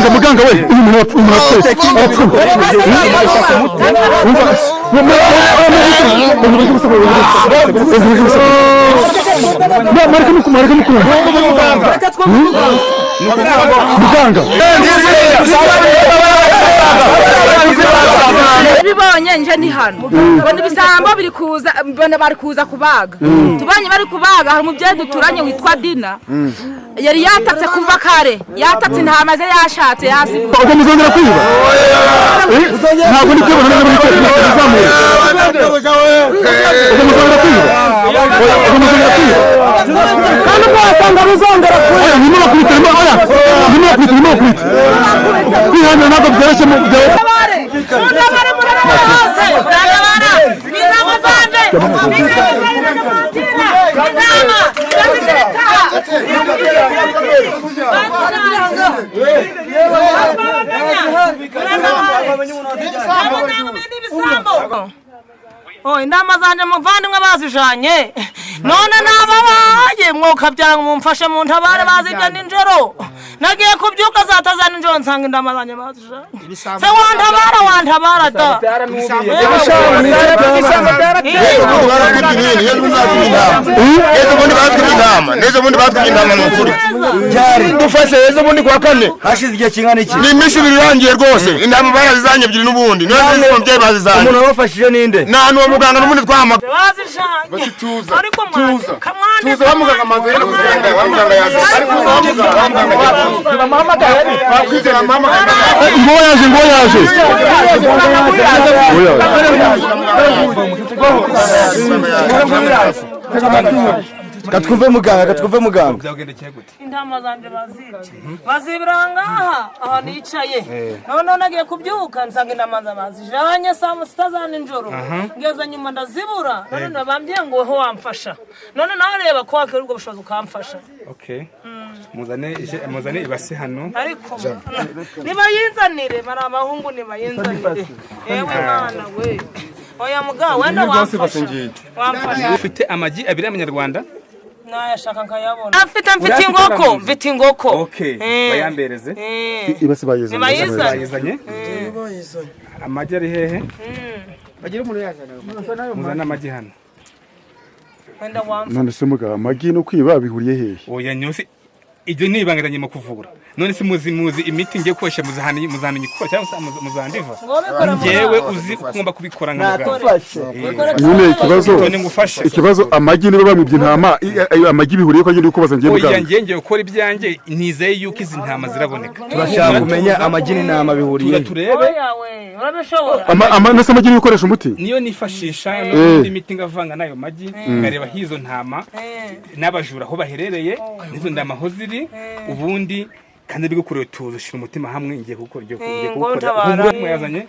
muganga we bibonye nje ni hano bona ibisambo biri kuza bona bari kuza kubaga tubanye bari kubaga hari umubyeyi duturanye witwa Dina yari yatatse kuva kare yatatse intama ze yashatse yasi ubwo muzongera kwiba ntabwo ni kwiba ntabwo ni kwiba bizamura ubwo muzongera kwiba kandi ko wasanga muzongera kwiba ni bakubita kwihana ntabwo byoroshye mu byo indama zanje muvandimwe bazijanye none nababaye mwokabyara mumfashe mu ntabare bazijya ninjoro nagiye kubyuka zatazana ninjoro nsanga indama zanje bazijanye se wantabara da Nezo bundi batwimye indama n'ukuri dufashe ezo bundi kwa kane hashize igihe kingana iki ni iminsi ibiri irangiye rwose indama barazizanye ebyiri n'ubundi none umubyeyi bazizanye umuntu wabafashije ninde nta n'uwo muganga n'ubundi twamaka bazijanye ariko kamwana tuza bamuganga amaze yo kuzenda bamuganga yaje ariko bamuganga bamuhamagaye bakwizera mama ngo yaje katwumve muganga byagendekeye gute intama zanje bazibrangaha aha nicaye none nagiye kubyuka nsanga intama bazijanye saa sita za ninjoro ngeza nyuma ndazibura none nabambye ngo ho wamfasha none nawe reba ko wakera ubwo bushobozi ukamfasha okay muzane ibase hano ariko nibayinzanire bari abahungu nibayinzanire yewe mwana we oya mugabo wenda wamfasha ufite amagi abiri y'amanyarwanda nayashaka nkayabona mfite ingoko okay bayambereze ibase bayizanye amagi ari hehe bagira umuntu yazana muzana amagi hano wenda wamfasha none se mugabo amagi no kwiba bihuriye hehe oya nyose ibyo nibangiranye mu kuvura none se muzi imiti ngiye koresha muzamenye ko cyangwa muzandiva ngewe uzi kumba kubikora natufashe nyine ikibazo amagi niba bamwibye intama amagi bihuriye ko ngende kubaza ngiye muganga oya ngiye gukora ibyanjye nizeye yuko izi ntama ziraboneka turashaka kumenya amagi n'intama bihuriye turebe oya we urabishobora nase amagi bikoresha umuti niyo nifashisha n'indi miti ngavanga nayo magi ngareba hizo ntama n'abajura aho baherereye nizo ndama aho ziri ubundi kandi bigukurewe tuzishira umutima hamwe ngiye gukora ubwo yazanye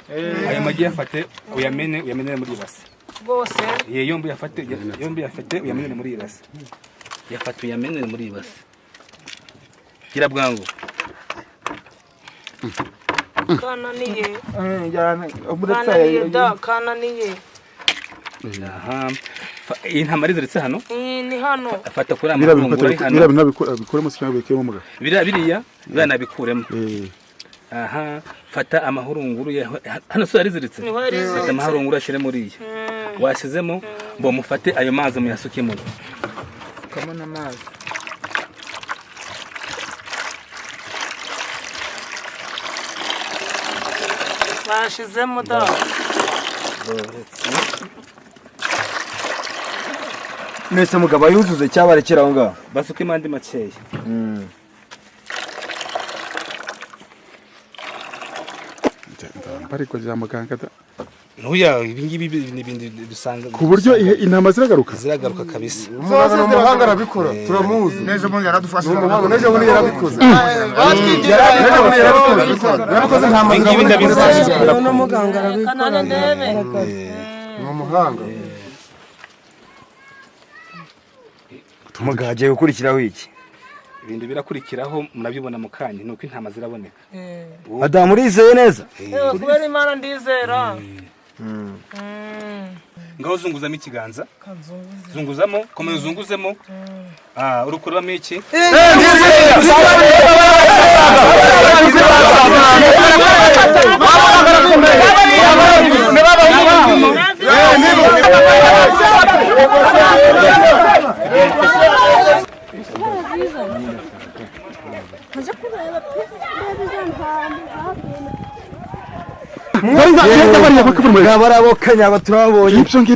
ayo magi yafate uyamenere muri ibase bose yombi yafate uyamenere muri ibase yafate uyamenere muri ibase gira bwangu kananiye aha intama riziretse hano ni hano afata kuri amahungura hano bikuremo cyangwa bikemo muga biriya banabikuremo aha fata amahurunguru hano so yariziritse fata amahurunguru ashire muri iyo washyizemo ngo mufate ayo mazi muyasukemo kamana amazi bashizemo da mwese mugabo yuzuze cyabarekera aho ngaho basuke mandi makeya ariko rya muganga Nuya ibingibi n'ibindi dusanga ku buryo intama ziragaruka kabisa. Umuhanga n'umuhanga arabikora turamuzi neza bundi yaradufasha umuhanga neza bundi yarabikoze yarabikoze intama ibingibi ndabizashira no muganga arabikora umuhanga tumugaje gukurikiraho iki ibintu birakurikiraho murabibona mu kanya nuko intama ziraboneka Adamu urizeye neza kubera Imana ndizera ngaho zunguzamo ikiganza zunguzamo komeza zunguzemo urukuramo iki barabokanya baturabonye ngibyo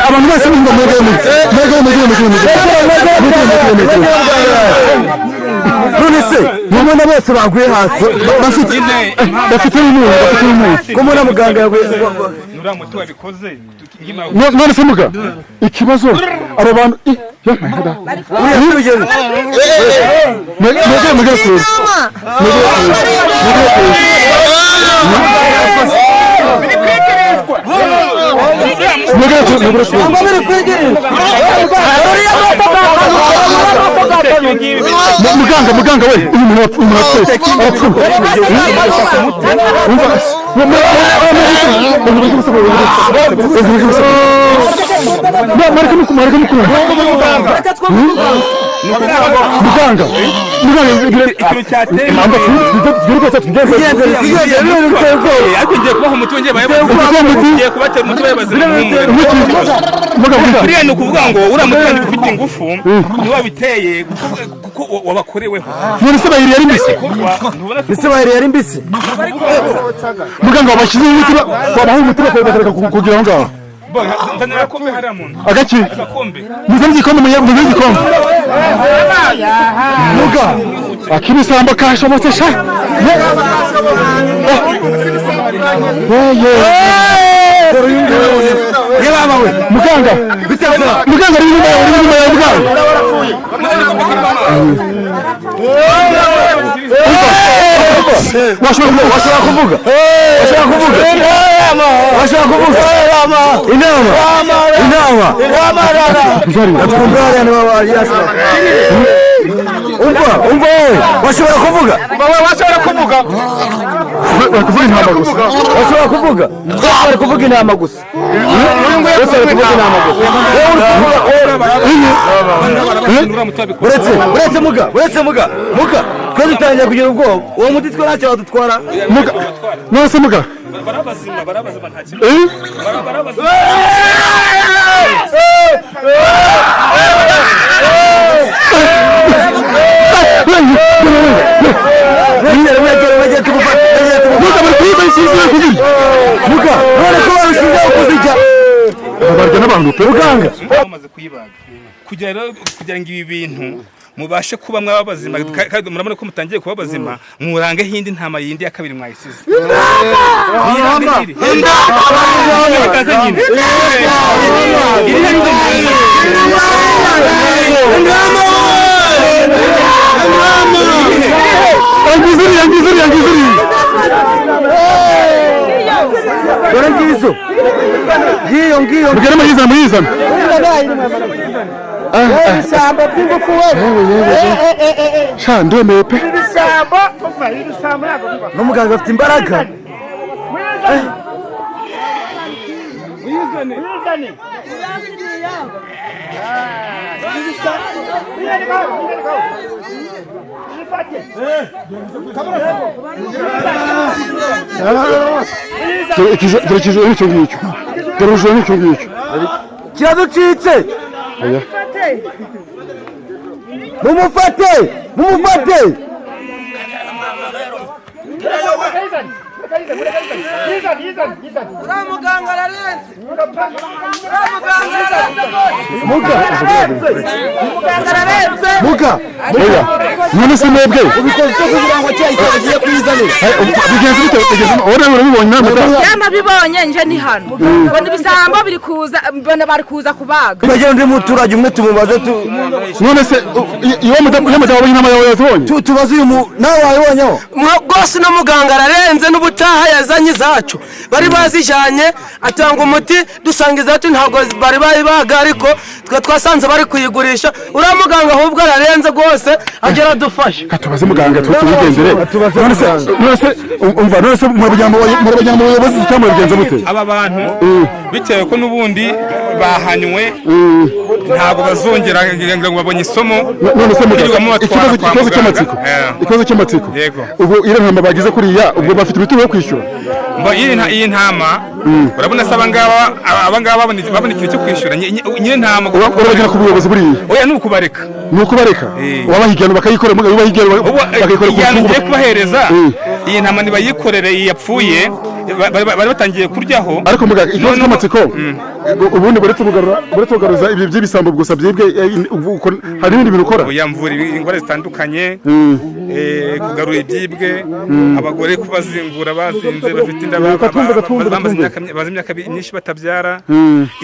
abantu bose none se mubona bose baguye hasi bafite umuntu ko mubona muganga yaguye none se muga ikibazo abo bantu muganga we uyu muntu buriya ni ukuvuga ngo uramutse ufite ingufu ntiwabiteye kuko wabakoreweho none se bayiri yari mbisi muganga wabashyizeho imiti wabaha umuti bakareka kugira aho ngaho nzanira akombe hariya mu nzu agaki muzane igikombe muzane igikombe muga akibisambo kashobotse sha muganga ari inyuma ya muganga washobora kuvuga inama atwungariya niba wariyasa umva washobora kuvuga washobora kuvuga bari kuvuga inama gusa uretse muga twe dutangira kugira ubwoba uwo muti twe ntacyo wadutwara none se muga barabazima nta kintu bamaze kuyibaga kugira ngo ibi bintu mubashe kuba mwaba bazima kandi murabona ko mutangiye kuba bazima murange hindi ntama yindi ya kabiri mwayisize dore ngizo ngiyo mugere muyizana ibisambo by'ingufu we sha ndemeye pe ibisambo n'umuganga afite imbaraga kiraducitse mumufate muganga ararenze muga oya none se mwebwe ubikoze kugira ngo cyahise agiye kwizanira bigenze bite urabibonye namwe yamabibonye nje ni hano ngo ibisambo biri kuza mbona bari kuza kubaga bagenda undi muturage umwe tumubaze none se iyo mudabo y'inama yawe yazibonye tubaze uyu nawe wayibonyeho rwose no muganga ararenze n'ubutaha yazanye izacu bari bazijyanye atanga umuti dusanga izacu ntabwo bari bayibaga ariko twe twasanze bari kuyigurisha uriya muganga ahubwo ararenze rwose agera adufashe tubaze muganga tubigendere none se umva none se murabajyana mu buyobozi cyangwa bigenze mute aba bantu bitewe ko n'ubundi bahanywe ntabwo bazongera ngo babonye isomo none se ikibazo cy'amatsiko ubwo iyo ntama bagize kuriya ubwo bafite imitungo yo kwishyura iyi ntama urabona se abangaba babona ikintu cyo kwishyura nyine ntama urabagera ku buyobozi buriya oya ni ukubareka wabahigana bakayikora igihano ugiye kubahereza iyi ntama ntibayikorere iyi yapfuye bari batangiye kuryaho ariko muganga ikibazo cy'amatsiko ubundi buretse kugaruza ibi by'ibisambo gusa byibwe hari n'ibindi bintu ukora yamvura indwara zitandukanye kugarura ibyibwe abagore kubazingura bazinze bafite inda bazi imyaka myinshi batabyara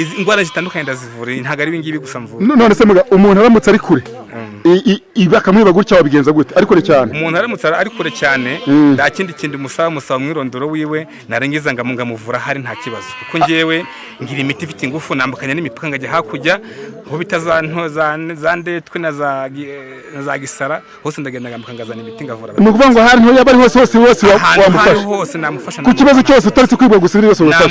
izi indwara zitandukanye ndazivura ntabwo ari ibingibi gusa mvura none se umuntu aramutse ari kure bakamwiba gutya wabigenza gute ari kure cyane umuntu aramutse ari kure cyane nta kindi musaba umwirondoro wiwe narangiza ngamuvura hari nta kibazo kuko ngewe ngira imiti ifite ingufu nambukanya n'imipaka ngajya hakurya aho bita za ndetwe na za gisara hose ndagenda ngambuka ngazana imiti ngavura ni ukuvuga ngo ahantu yaba ari hose wamufasha hose namufasha ku kibazo cyose utaretse kwibwa gusa ibindi byose wamufasha